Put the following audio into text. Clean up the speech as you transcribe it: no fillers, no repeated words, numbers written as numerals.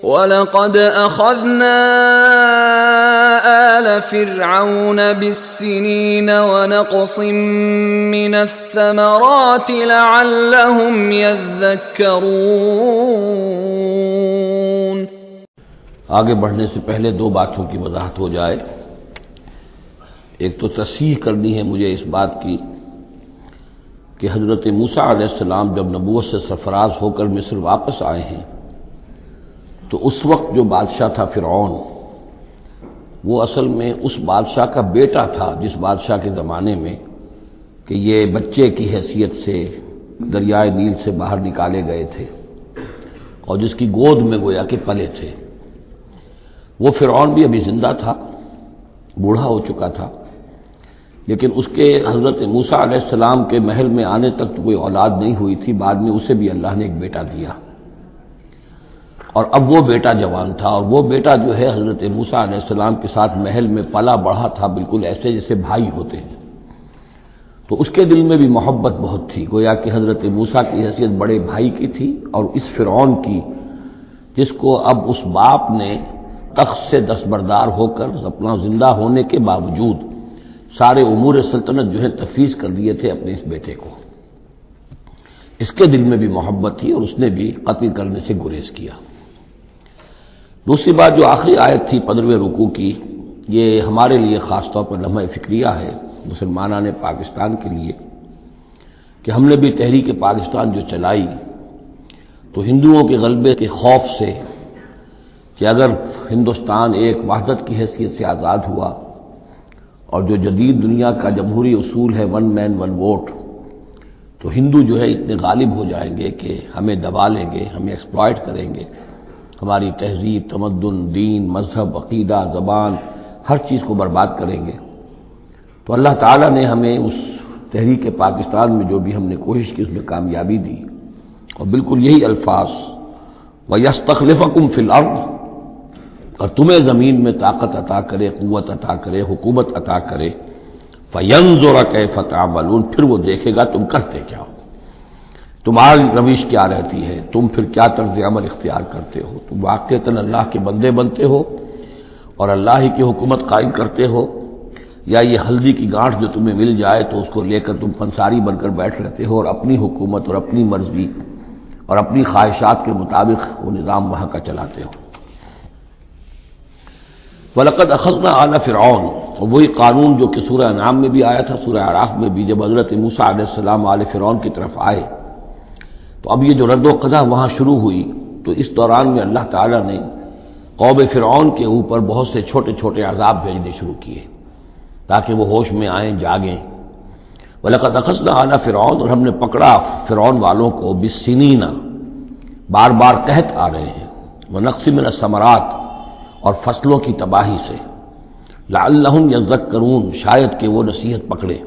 وَلَقَدْ أَخَذْنَا آلَ فِرْعَوْنَ بِالسِّنِينَ وَنَقْصٍ مِّنَ الثَّمَرَاتِ لَعَلَّهُمْ يَذَّكَّرُونَ۔ آگے بڑھنے سے پہلے دو باتوں کی وضاحت ہو جائے۔ ایک تو تصحیح کرنی ہے مجھے اس بات کی کہ حضرت موسیٰ علیہ السلام جب نبوت سے سرفراز ہو کر مصر واپس آئے ہیں تو اس وقت جو بادشاہ تھا فرعون، وہ اصل میں اس بادشاہ کا بیٹا تھا جس بادشاہ کے زمانے میں کہ یہ بچے کی حیثیت سے دریائے نیل سے باہر نکالے گئے تھے اور جس کی گود میں گویا کہ پلے تھے۔ وہ فرعون بھی ابھی زندہ تھا، بوڑھا ہو چکا تھا، لیکن اس کے حضرت موسیٰ علیہ السلام کے محل میں آنے تک تو کوئی اولاد نہیں ہوئی تھی۔ بعد میں اسے بھی اللہ نے ایک بیٹا دیا، اور اب وہ بیٹا جوان تھا، اور وہ بیٹا جو ہے حضرت موسیٰ علیہ السلام کے ساتھ محل میں پلا بڑھا تھا، بالکل ایسے جیسے بھائی ہوتے ہیں۔ تو اس کے دل میں بھی محبت بہت تھی، گویا کہ حضرت موسیٰ کی حیثیت بڑے بھائی کی تھی، اور اس فرعون کی جس کو اب اس باپ نے تخت سے دستبردار ہو کر اپنا زندہ ہونے کے باوجود سارے امور سلطنت جو ہے تفویض کر دیے تھے اپنے اس بیٹے کو، اس کے دل میں بھی محبت تھی اور اس نے بھی قتل کرنے سے گریز کیا۔ دوسری بات جو آخری آیت تھی 15ویں رکوع کی، یہ ہمارے لیے خاص طور پر لمحہ فکریہ ہے مسلمانان پاکستان کے لیے، کہ ہم نے بھی تحریک پاکستان جو چلائی تو ہندوؤں کے غلبے کے خوف سے کہ اگر ہندوستان ایک وحدت کی حیثیت سے آزاد ہوا اور جو جدید دنیا کا جمہوری اصول ہے ون مین ون ووٹ، تو ہندو جو ہے اتنے غالب ہو جائیں گے کہ ہمیں دبا لیں گے، ہمیں ایکسپلائٹ کریں گے، ہماری تہذیب، تمدن، دین، مذہب، عقیدہ، زبان، ہر چیز کو برباد کریں گے۔ تو اللہ تعالیٰ نے ہمیں اس تحریک پاکستان میں جو بھی ہم نے کوشش کی اس میں کامیابی دی، اور بالکل یہی الفاظ وَيَسْتَخْلِفَكُمْ فِي الْأَرْضِ، اور تمہیں زمین میں طاقت عطا کرے، قوت عطا کرے، حکومت عطا کرے، فَيَنْظُرَ كَيْفَ تَعْمَلُونَ، پھر وہ دیکھے گا تم کرتے کیا ہو، تمہاری روش کیا رہتی ہے، تم پھر کیا طرز عمل اختیار کرتے ہو، تم واقعتاً اللہ کے بندے بنتے ہو اور اللہ ہی کی حکومت قائم کرتے ہو، یا یہ ہلدی کی گانٹھ جو تمہیں مل جائے تو اس کو لے کر تم پنساری بن کر بیٹھ رہتے ہو اور اپنی حکومت اور اپنی مرضی اور اپنی خواہشات کے مطابق وہ نظام وہاں کا چلاتے ہو۔ وَلَقَدْ أَخَذْنَا آلَ فِرْعَوْنَ، اور وہی قانون جو کہ سورہ انعام میں بھی آیا تھا، سورہ اعراف میں بھی، جب حضرت موسیٰ علیہ السلام آل فرعون کی طرف آئے تو اب یہ جو رد و قدح وہاں شروع ہوئی، تو اس دوران میں اللہ تعالیٰ نے قوم فرعون کے اوپر بہت سے چھوٹے چھوٹے عذاب بھیجنے شروع کیے تاکہ وہ ہوش میں آئیں، جاگیں۔ وَلَقَدْ أَخَذْنَا آلَ فِرْعَوْنَ، اور ہم نے پکڑا فرعون والوں کو بِالسِّنِينَ، بار بار قحط آ رہے ہیں، وَنَقْصٍ مِّنَ الثَّمَرَاتِ، اور فصلوں کی تباہی سے، لعلہم یذکرون، شاید کہ وہ نصیحت پکڑے۔